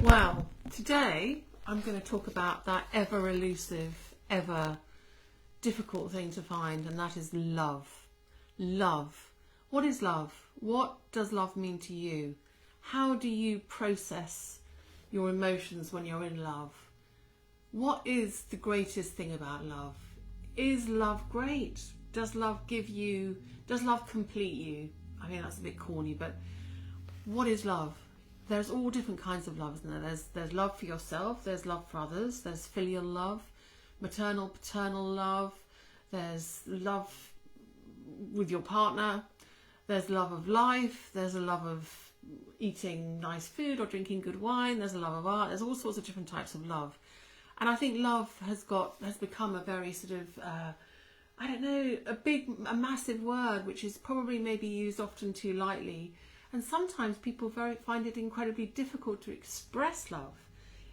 Well, today I'm going to talk about that ever elusive, ever difficult thing to find, and that is love. Love. What is love? What does love mean to you? How do you process your emotions when you're in love? What is the greatest thing about love? Is love great? Does love complete you? I mean, that's a bit corny, but what is love? There's all different kinds of love, isn't there? There's love for yourself, there's love for others, there's filial love, maternal, paternal love, there's love with your partner, there's love of life, there's a love of eating nice food or drinking good wine, there's a love of art, there's all sorts of different types of love. And I think love has become a very sort of, a massive word, which is probably maybe used often too lightly. And sometimes people find it incredibly difficult to express love.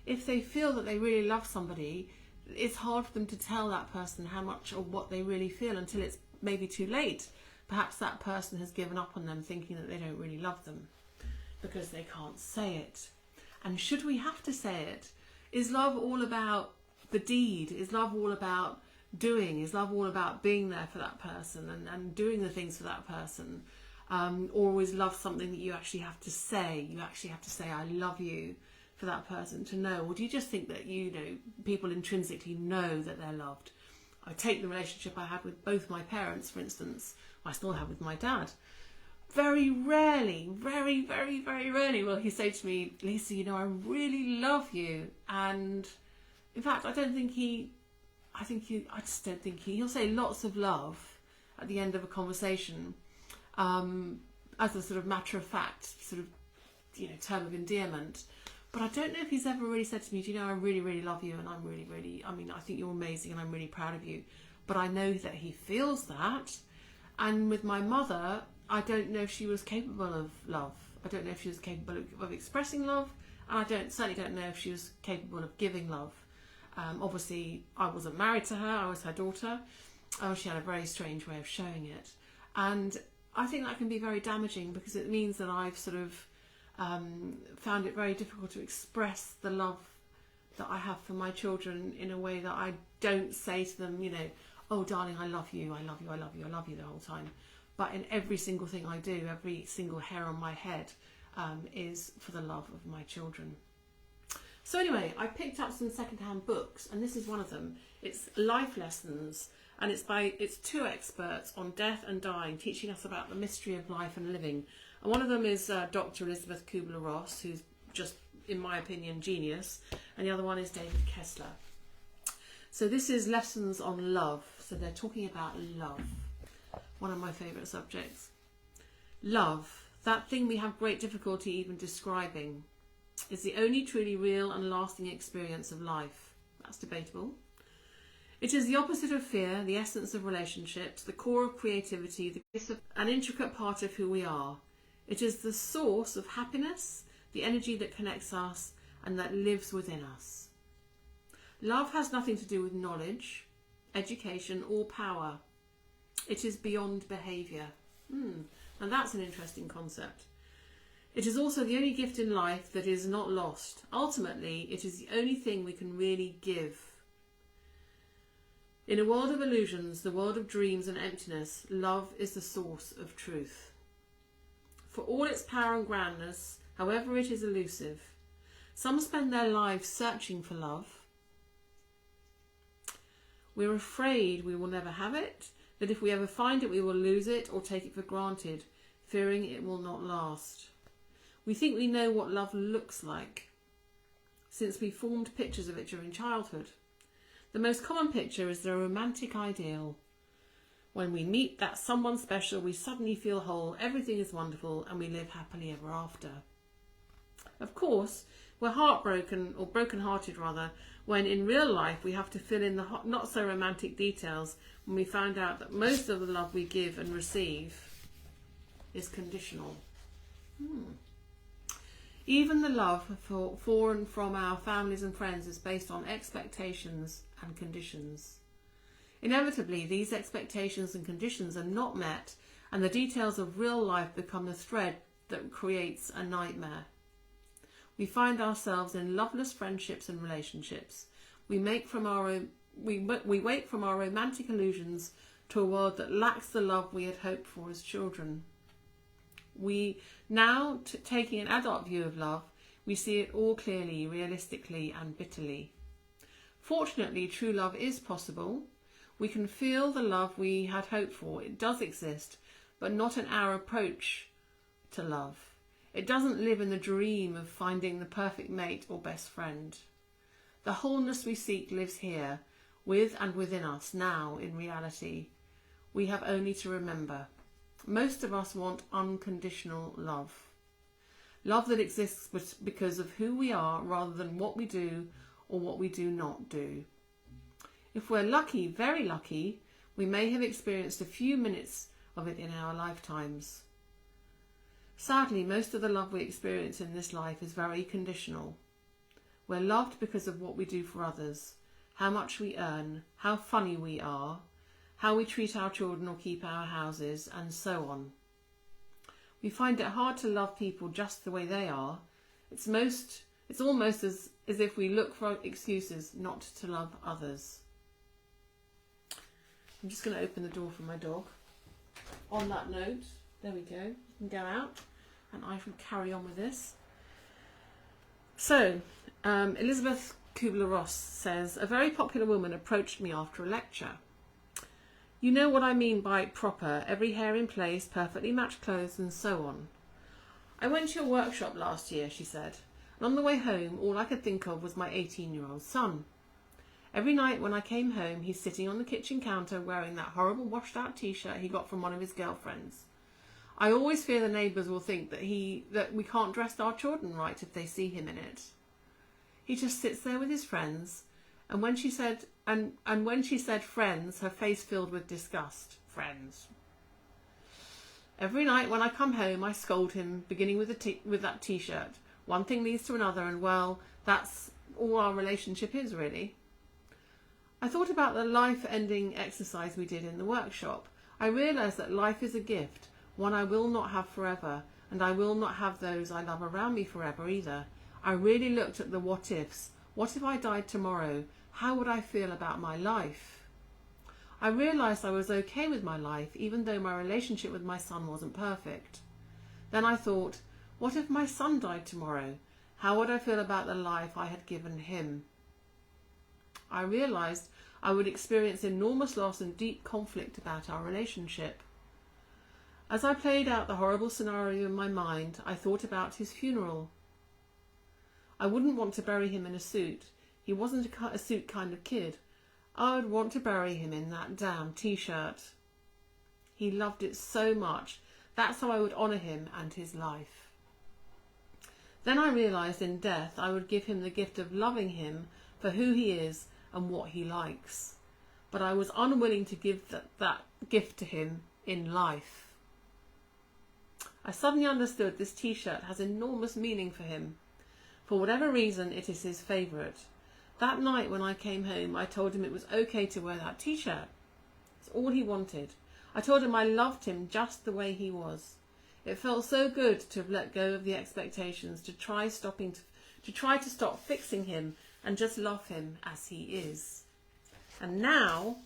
If they feel that they really love somebody, it's hard for them to tell that person how much or what they really feel until it's maybe too late. Perhaps that person has given up on them, thinking that they don't really love them because they can't say it. And should we have to say it? Is love all about the deed? Is love all about doing? Is love all about being there for that person and doing the things for that person? Or is love something that you actually have to say? You actually have to say, I love you, for that person to know? Or do you just think that, people intrinsically know that they're loved? I take the relationship I had with both my parents, for instance. I still have with my dad. Very rarely, very, very, very rarely will he say to me, Lisa, I really love you. And in fact, I just don't think he'll say lots of love at the end of a conversation, as a sort of matter of fact, term of endearment. But I don't know if he's ever really said to me, I really, really love you, and I think you're amazing and I'm really proud of you. But I know that he feels that. And with my mother, I don't know if she was capable of love. I don't know if she was capable of expressing love, and I certainly don't know if she was capable of giving love. Obviously, I wasn't married to her, I was her daughter. She had a very strange way of showing it. And I think that can be very damaging, because it means that I've sort of found it very difficult to express the love that I have for my children in a way that I don't say to them, oh darling, I love you, I love you, I love you, I love you the whole time. But in every single thing I do, every single hair on my head is for the love of my children. So anyway, I picked up some secondhand books, and this is one of them. It's Life Lessons, and it's two experts on death and dying, teaching us about the mystery of life and living. And one of them is Dr Elisabeth Kübler Ross, who's just, in my opinion, genius, and the other one is David Kessler. So this is Lessons on Love. So they're talking about love, one of my favourite subjects. Love, that thing we have great difficulty even describing, is the only truly real and lasting experience of life. That's debatable. It is the opposite of fear, the essence of relationships, the core of creativity, an intricate part of who we are. It is the source of happiness, the energy that connects us and that lives within us. Love has nothing to do with knowledge, education or power. It is beyond behaviour. And that's an interesting concept. It is also the only gift in life that is not lost. Ultimately, it is the only thing we can really give. In a world of illusions, the world of dreams and emptiness, love is the source of truth. For all its power and grandness, however it is elusive, some spend their lives searching for love. We're afraid we will never have it, that if we ever find it we will lose it or take it for granted, fearing it will not last. We think we know what love looks like, since we formed pictures of it during childhood. The most common picture is the romantic ideal. When we meet that someone special, we suddenly feel whole, everything is wonderful, and we live happily ever after. Of course, we're heartbroken, or broken-hearted rather, when in real life we have to fill in the not so romantic details when we find out that most of the love we give and receive is conditional. Even the love for and from our families and friends is based on expectations and conditions. Inevitably, these expectations and conditions are not met, and the details of real life become the thread that creates a nightmare. We find ourselves in loveless friendships and relationships. We wake from our romantic illusions to a world that lacks the love we had hoped for as children. We now, taking an adult view of love, we see it all clearly, realistically and bitterly. Fortunately, true love is possible. We can feel the love we had hoped for. It does exist, but not in our approach to love. It doesn't live in the dream of finding the perfect mate or best friend. The wholeness we seek lives here, with and within us now in reality. We have only to remember. Most of us want unconditional love. Love that exists because of who we are rather than what we do or what we do not do. If we're lucky, very lucky, we may have experienced a few minutes of it in our lifetimes. Sadly, most of the love we experience in this life is very conditional. We're loved because of what we do for others, how much we earn, how funny we are, how we treat our children or keep our houses, and so on. We find it hard to love people just the way they are. It's almost as if we look for excuses not to love others. I'm just going to open the door for my dog. On that note, there we go. You can go out and I can carry on with this. So, Elisabeth Kübler Ross says, a very popular woman approached me after a lecture. You know what I mean by proper, every hair in place, perfectly matched clothes and so on. I went to your workshop last year, she said, and on the way home all I could think of was my 18-year-old son. Every night when I came home he's sitting on the kitchen counter wearing that horrible washed out t-shirt he got from one of his girlfriends. I always fear the neighbours will think that we can't dress our children right if they see him in it. He just sits there with his friends, and when she said friends, her face filled with disgust. Friends. Every night when I come home I scold him, beginning with that t-shirt. One thing leads to another, and well, that's all our relationship is really. I thought about the life-ending exercise we did in the workshop. I realised that life is a gift, one I will not have forever, and I will not have those I love around me forever either. I really looked at the what-ifs. What if I died tomorrow? How would I feel about my life? I realised I was okay with my life, even though my relationship with my son wasn't perfect. Then I thought, what if my son died tomorrow? How would I feel about the life I had given him? I realised I would experience enormous loss and deep conflict about our relationship. As I played out the horrible scenario in my mind, I thought about his funeral. I wouldn't want to bury him in a suit. He wasn't a suit kind of kid. I would want to bury him in that damn t-shirt. He loved it so much. That's how I would honour him and his life. Then I realised in death I would give him the gift of loving him for who he is and what he likes. But I was unwilling to give that gift to him in life. I suddenly understood this t-shirt has enormous meaning for him. For whatever reason, it is his favourite. That night when I came home, I told him it was okay to wear that t-shirt. It's all he wanted. I told him I loved him just the way he was. It felt so good to have let go of the expectations, to try to stop fixing him and just love him as he is. And now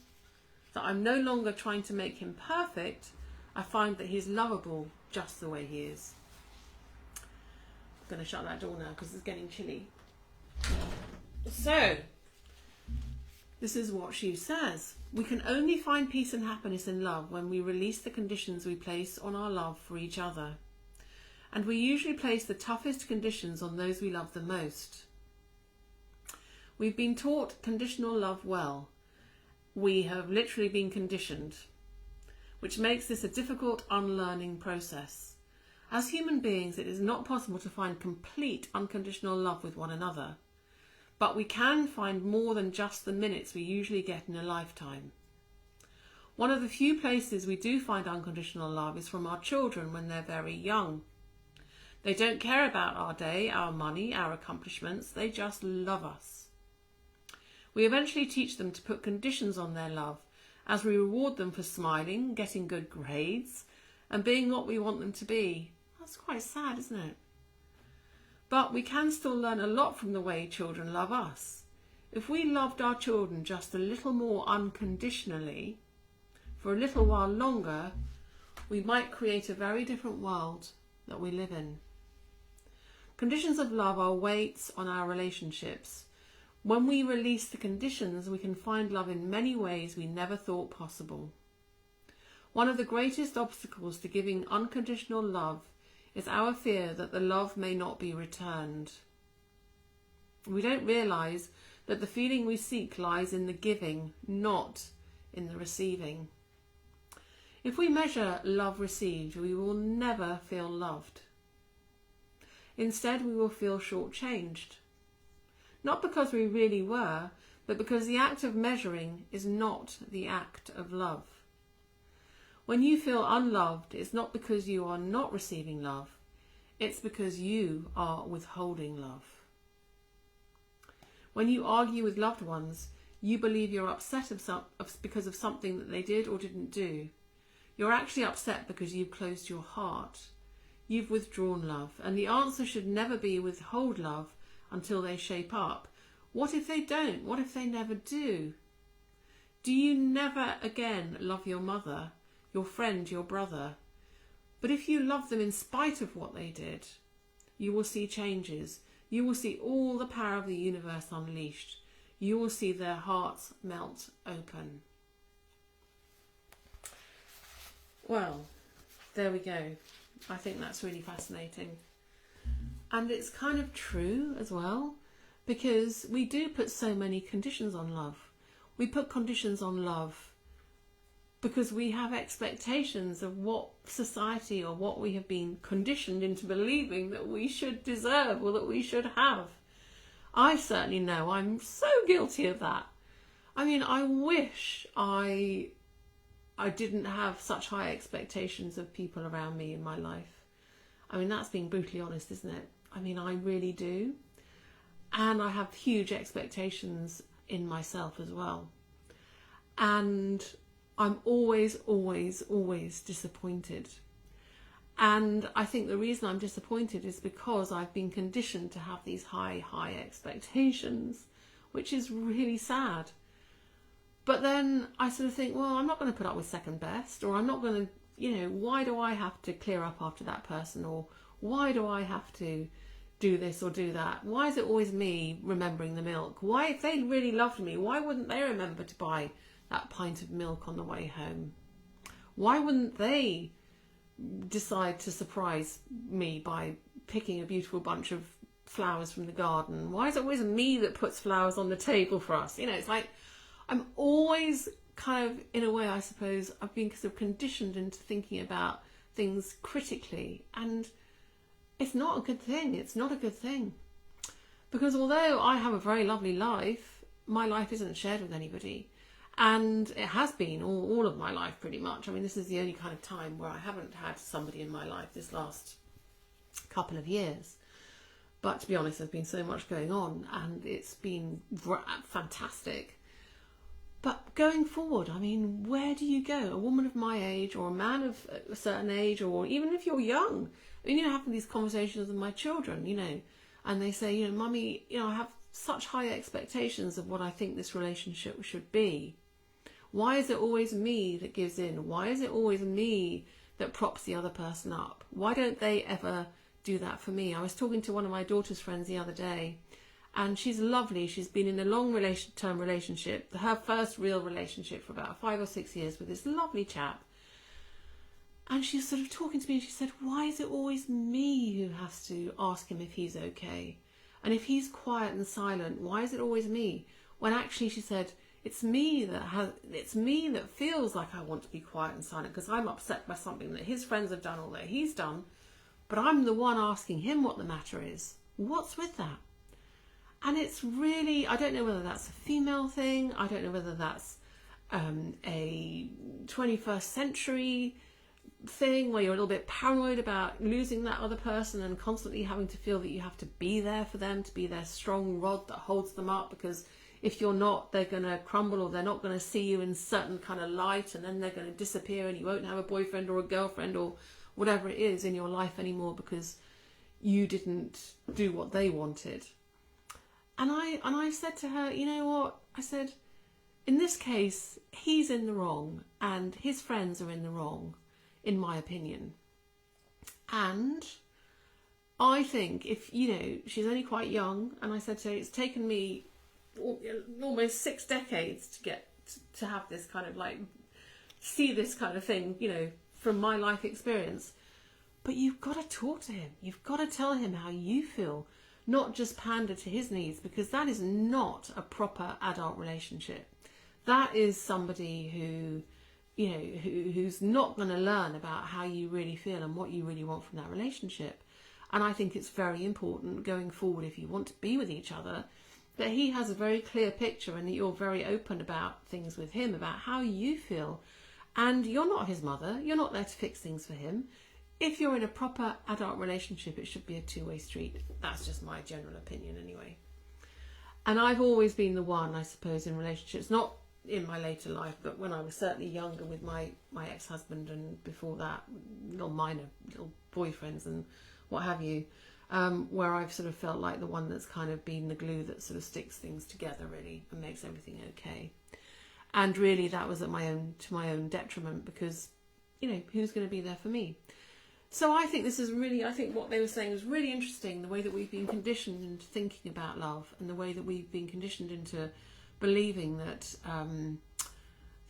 that I'm no longer trying to make him perfect, I find that he's lovable just the way he is. I'm going to shut that door now because it's getting chilly. So, this is what she says. We can only find peace and happiness in love when we release the conditions we place on our love for each other. And we usually place the toughest conditions on those we love the most. We've been taught conditional love well. We have literally been conditioned, which makes this a difficult unlearning process. As human beings, it is not possible to find complete unconditional love with one another. But we can find more than just the minutes we usually get in a lifetime. One of the few places we do find unconditional love is from our children when they're very young. They don't care about our day, our money, our accomplishments. They just love us. We eventually teach them to put conditions on their love as we reward them for smiling, getting good grades, and being what we want them to be. That's quite sad, isn't it? But we can still learn a lot from the way children love us. If we loved our children just a little more unconditionally, for a little while longer, we might create a very different world that we live in. Conditions of love are weights on our relationships. When we release the conditions, we can find love in many ways we never thought possible. One of the greatest obstacles to giving unconditional love is our fear that the love may not be returned. We don't realise that the feeling we seek lies in the giving, not in the receiving. If we measure love received, we will never feel loved. Instead, we will feel shortchanged. Not because we really were, but because the act of measuring is not the act of love. When you feel unloved, it's not because you are not receiving love, it's because you are withholding love. When you argue with loved ones, you believe you're upset because of something that they did or didn't do. You're actually upset because you've closed your heart. You've withdrawn love, and the answer should never be withhold love until they shape up. What if they don't? What if they never do? Do you never again love your mother, your friend, your brother? But if you love them in spite of what they did, you will see changes. You will see all the power of the universe unleashed. You will see their hearts melt open. Well, there we go. I think that's really fascinating. And it's kind of true as well, because we do put so many conditions on love. We put conditions on love because we have expectations of what society or what we have been conditioned into believing that we should deserve or that we should have. I certainly know I'm so guilty of that. I mean, I wish I didn't have such high expectations of people around me in my life. I mean, that's being brutally honest, isn't it? I mean, I really do. And I have huge expectations in myself as well. And I'm always, always, always disappointed. And I think the reason I'm disappointed is because I've been conditioned to have these high, high expectations, which is really sad. But then I sort of think, well, I'm not going to put up with second best, or I'm not going to, why do I have to clear up after that person, or why do I have to do this or do that? Why is it always me remembering the milk? Why, if they really loved me, why wouldn't they remember to buy that pint of milk on the way home? Why wouldn't they decide to surprise me by picking a beautiful bunch of flowers from the garden? Why is it always me that puts flowers on the table for us? It's like I'm always kind of, in a way, I suppose, I've been sort of conditioned into thinking about things critically, and it's not a good thing. It's not a good thing. Because although I have a very lovely life, my life isn't shared with anybody. And it has been all of my life pretty much. I mean, this is the only kind of time where I haven't had somebody in my life this last couple of years. But to be honest, there's been so much going on and it's been fantastic. But going forward, I mean, where do you go? A woman of my age or a man of a certain age, or even if you're young, I mean, having these conversations with my children, and they say, Mummy, I have such high expectations of what I think this relationship should be. Why is it always me that gives in? Why is it always me that props the other person up? Why don't they ever do that for me? I was talking to one of my daughter's friends the other day, and she's lovely. She's been in a long-term relationship, her first real relationship, for about 5 or 6 years with this lovely chap. And she was sort of talking to me and she said, why is it always me who has to ask him if he's okay? And if he's quiet and silent, why is it always me? When actually, she said, it's me that feels like I want to be quiet and silent because I'm upset by something that his friends have done or that he's done, but I'm the one asking him what the matter is. What's with that? And it's really, I don't know whether that's a female thing. I don't know whether that's a 21st century thing where you're a little bit paranoid about losing that other person and constantly having to feel that you have to be there for them, to be their strong rod that holds them up, because if you're not, they're going to crumble, or they're not going to see you in certain kind of light, and then they're going to disappear and you won't have a boyfriend or a girlfriend or whatever it is in your life anymore because you didn't do what they wanted. And I said to her, you know what? I said, in this case, he's in the wrong and his friends are in the wrong, in my opinion. And I think if, you know, she's only quite young, and I said to her, it's taken me almost 6 decades to get to have this kind of like, see this kind of thing, you know, from my life experience. But you've got to talk to him. You've got to tell him how you feel, not just pander to his needs, because that is not a proper adult relationship. That is somebody who, you know, who's not going to learn about how you really feel and what you really want from that relationship. And I think it's very important going forward, if you want to be with each other, that he has a very clear picture and that you're very open about things with him, about how you feel. And you're not his mother. You're not there to fix things for him. If you're in a proper adult relationship, it should be a two-way street. That's just my general opinion anyway. And I've always been the one, I suppose, in relationships, not in my later life, but when I was certainly younger with my ex-husband, and before that, little minor little boyfriends and what have you, where I've sort of felt like the one that's kind of been the glue that sort of sticks things together really and makes everything okay. And really that was to my own detriment, because, you know, who's going to be there for me? So I think this is really, I think what they were saying was really interesting, the way that we've been conditioned into thinking about love, and the way that we've been conditioned into believing that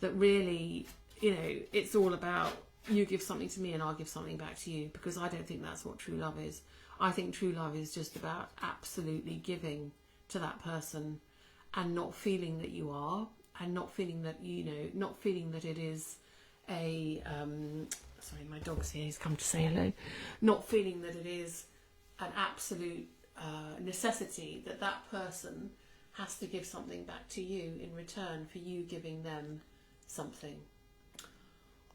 that really, you know, it's all about you give something to me and I'll give something back to you, because I don't think that's what true love is. I think true love is just about absolutely giving to that person and not feeling that you are, and not feeling that, you know, not feeling that it is a sorry, my dog's here, he's come to say hello. Not feeling that it is an absolute necessity that that person has to give something back to you in return for you giving them something.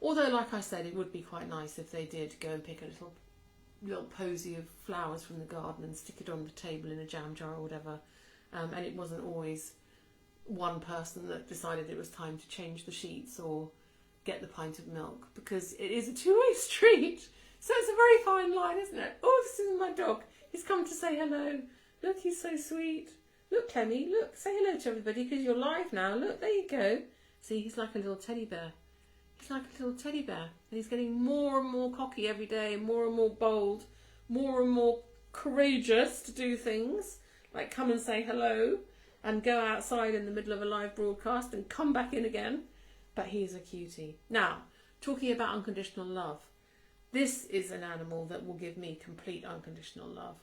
Although, like I said, it would be quite nice if they did go and pick a little posy of flowers from the garden and stick it on the table in a jam jar or whatever. And it wasn't always one person that decided it was time to change the sheets or get the pint of milk, because it is a two-way street. So it's a very fine line, isn't it? Oh, this is my dog. He's come to say hello. Look, he's so sweet. Look, Clemmy, look, say hello to everybody, because you're live now. Look, there you go. See, he's like a little teddy bear. He's like a little teddy bear. And he's getting more and more cocky every day, and more bold, more and more courageous to do things, like come and say hello, and go outside in the middle of a live broadcast and come back in again. But he's a cutie. Now, talking about unconditional love, this is an animal that will give me complete unconditional love.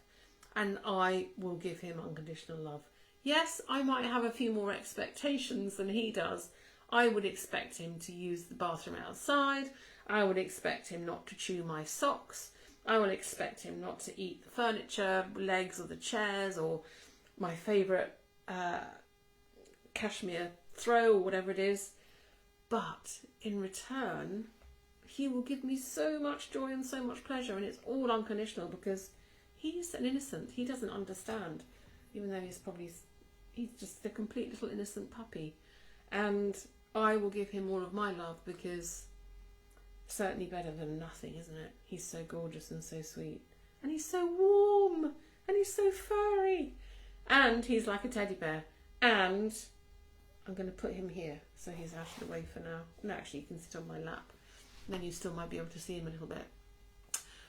And I will give him unconditional love. Yes, I might have a few more expectations than he does. I would expect him to use the bathroom outside. I would expect him not to chew my socks. I would expect him not to eat the furniture, legs or the chairs, or my favourite cashmere throw or whatever it is. But in return, he will give me so much joy and so much pleasure, and it's all unconditional, because he's an innocent. He doesn't understand, even though he's just a complete little innocent puppy. And I will give him all of my love, because certainly better than nothing, isn't it? He's so gorgeous and so sweet, and he's so warm, and he's so furry, and he's like a teddy bear. And I'm going to put him here, so he's out of the way for now. No, actually, you can sit on my lap. And then you still might be able to see him a little bit.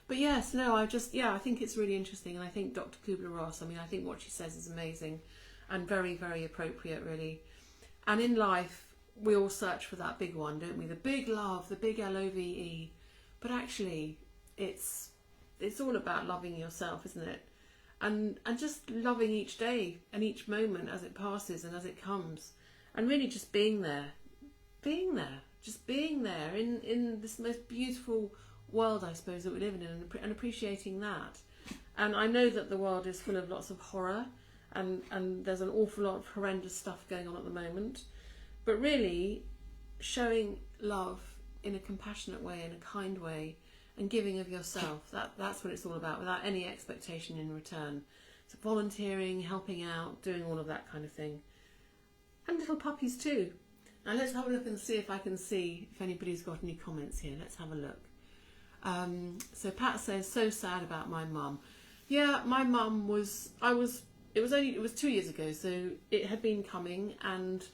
But yes, no, I think it's really interesting. And I think Dr Kübler Ross, I mean, I think what she says is amazing and very, very appropriate, really. And in life, we all search for that big one, don't we? The big love, the big LOVE. But actually, it's all about loving yourself, isn't it? And just loving each day and each moment as it passes and as it comes. And really just being there, just being there in this most beautiful world, I suppose, that we live in, and appreciating that. And I know that the world is full of lots of horror, and there's an awful lot of horrendous stuff going on at the moment. But really, showing love in a compassionate way, in a kind way, and giving of yourself, that's what it's all about, without any expectation in return. So volunteering, helping out, doing all of that kind of thing. And little puppies too. Now let's have a look and see if I can see if anybody's got any comments here. Let's have a look. So Pat says, so sad about my mum. Yeah, my mum was. It was 2 years ago, so it had been coming, and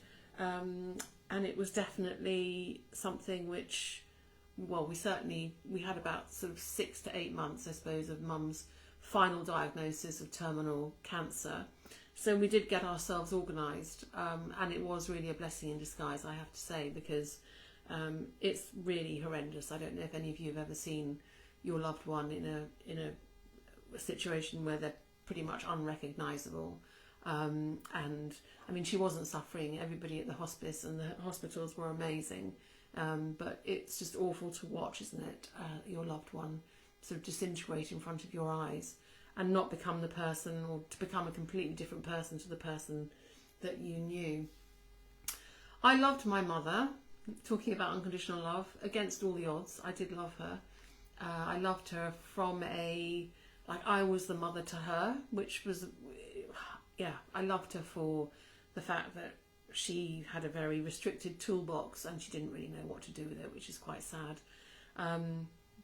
it was definitely something which, well, we had about sort of 6 to 8 months, I suppose, of mum's final diagnosis of terminal cancer. So we did get ourselves organised, and it was really a blessing in disguise, I have to say, because it's really horrendous. I don't know if any of you have ever seen your loved one in a situation where they're pretty much unrecognisable. And I mean, she wasn't suffering. Everybody at the hospice and the hospitals were amazing. But it's just awful to watch, isn't it? Your loved one sort of disintegrate in front of your eyes and not become the person, or to become a completely different person to the person that you knew. I loved my mother. Talking about unconditional love, against all the odds, I did love her. I loved her from I was the mother to her, which was, yeah, I loved her for the fact that she had a very restricted toolbox and she didn't really know what to do with it, which is quite sad.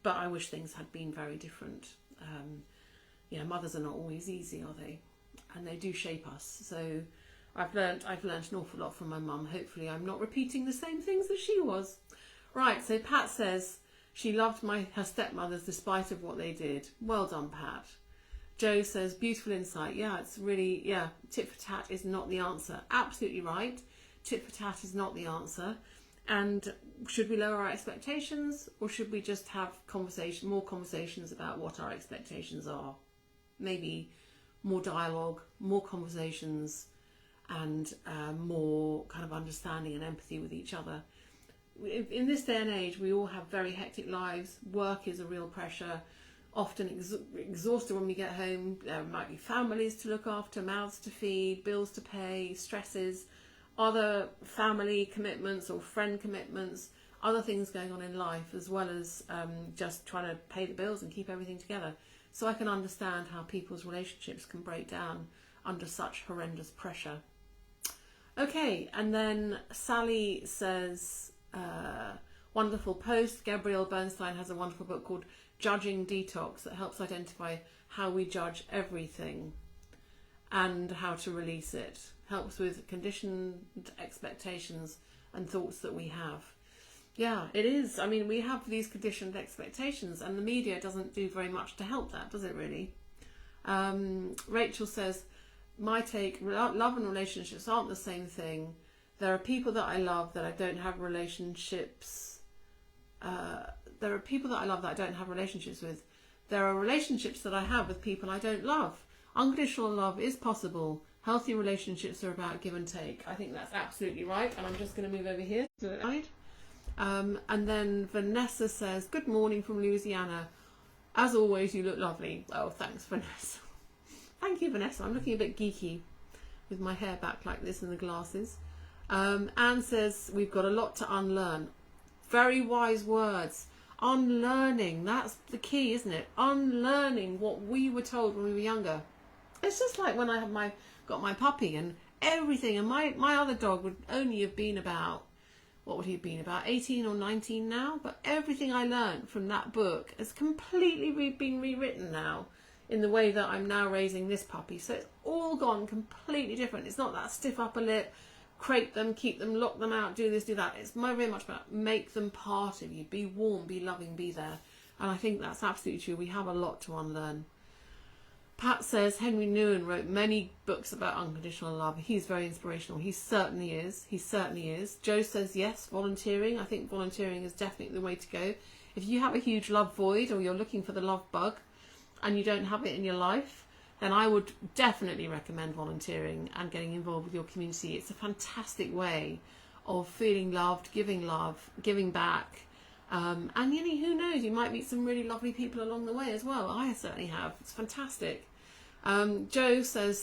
But I wish things had been very different. Yeah, mothers are not always easy, are they? And they do shape us. So I've learnt an awful lot from my mum. Hopefully I'm not repeating the same things that she was. Right, so Pat says she loved her stepmothers despite of what they did. Well done, Pat. Joe says, beautiful insight. Yeah, it's really, yeah, tit for tat is not the answer. Absolutely right. Tit for tat is not the answer. And should we lower our expectations, or should we just have more conversations about what our expectations are? Maybe more dialogue, more conversations, and more kind of understanding and empathy with each other. In this day and age, we all have very hectic lives. Work is a real pressure, often exhausted when we get home. There might be families to look after, mouths to feed, bills to pay, stresses, other family commitments or friend commitments, other things going on in life, as well as just trying to pay the bills and keep everything together. So I can understand how people's relationships can break down under such horrendous pressure. Okay, and then Sally says, wonderful post. Gabrielle Bernstein has a wonderful book called Judging Detox that helps identify how we judge everything and how to release it. Helps with conditioned expectations and thoughts that we have. Yeah, it is. I mean, we have these conditioned expectations and the media doesn't do very much to help that, does it really? Rachel says, my take, love and relationships aren't the same thing. There are people that I love that I don't have relationships. There are people that I love that I don't have relationships with. There are relationships that I have with people I don't love. Unconditional love is possible. Healthy relationships are about give and take. I think that's absolutely right. And I'm just going to move over here to the side. And then Vanessa says, good morning from Louisiana. As always, you look lovely. Oh, thanks, Vanessa. Thank you, Vanessa. I'm looking a bit geeky with my hair back like this and the glasses. Anne says, we've got a lot to unlearn. Very wise words. Unlearning, that's the key, isn't it? Unlearning what we were told when we were younger. It's just like when I got my puppy and everything, and my other dog would only have been about, what would he have been, about 18 or 19 now? But everything I learned from that book has completely been rewritten now in the way that I'm now raising this puppy. So it's all gone completely different. It's not that stiff upper lip, crate them, keep them, lock them out, do this, do that. It's very much about make them part of you. Be warm, be loving, be there. And I think that's absolutely true. We have a lot to unlearn. Pat says, Henry Nouwen wrote many books about unconditional love. He's very inspirational. He certainly is. He certainly is. Joe says, yes, volunteering. I think volunteering is definitely the way to go. If you have a huge love void or you're looking for the love bug and you don't have it in your life, then I would definitely recommend volunteering and getting involved with your community. It's a fantastic way of feeling loved, giving back. And who knows, you might meet some really lovely people along the way as well. I certainly have. It's fantastic. Joe says,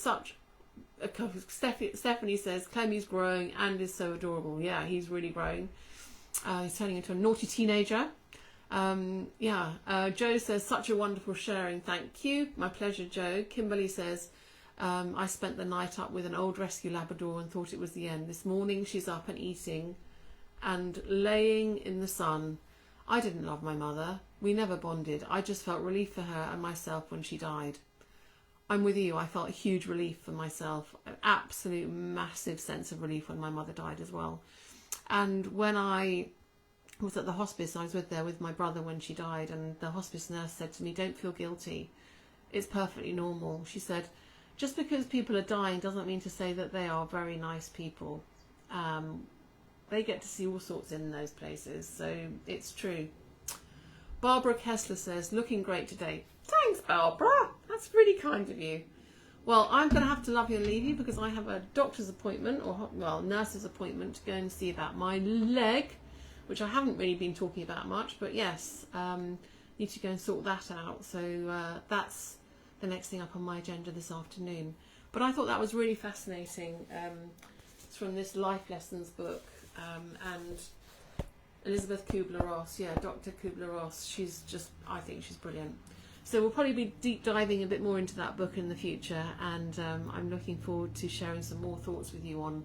Stephanie says, Clemmy's growing and is so adorable. Yeah, he's really growing. He's turning into a naughty teenager. Joe says, such a wonderful sharing. Thank you. My pleasure, Joe. Kimberly says, I spent the night up with an old rescue Labrador and thought it was the end. This morning she's up and eating and laying in the sun. I didn't love my mother. We never bonded. I just felt relief for her and myself when she died. I'm with you. I felt a huge relief for myself, an absolute massive sense of relief when my mother died as well. And when I was at the hospice, I was there with my brother when she died, and the hospice nurse said to me, don't feel guilty. It's perfectly normal. She said, just because people are dying doesn't mean to say that they are very nice people. They get to see all sorts in those places, so it's true. Barbara Kessler says, looking great today. Thanks, Barbara. That's really kind of you. Well, I'm going to have to love you and leave you because I have a doctor's appointment, or, well, nurse's appointment to go and see about my leg, which I haven't really been talking about much, but yes, need to go and sort that out. So that's the next thing up on my agenda this afternoon. But I thought that was really fascinating. It's from this Life Lessons book, and Elisabeth Kübler Ross, yeah, Dr Kübler Ross, she's just, I think she's brilliant. So we'll probably be deep diving a bit more into that book in the future, and I'm looking forward to sharing some more thoughts with you on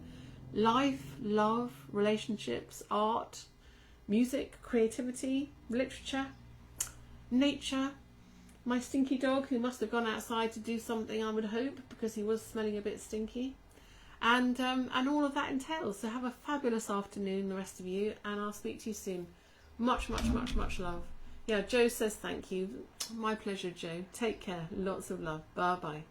life, love, relationships, art, music, creativity, literature, nature, my stinky dog who must have gone outside to do something, I would hope, because he was smelling a bit stinky, and all of that entails. So have a fabulous afternoon, the rest of you, and I'll speak to you soon. Much, much, much, much love. Yeah, Joe says thank you. My pleasure, Joe. Take care. Lots of love. Bye-bye.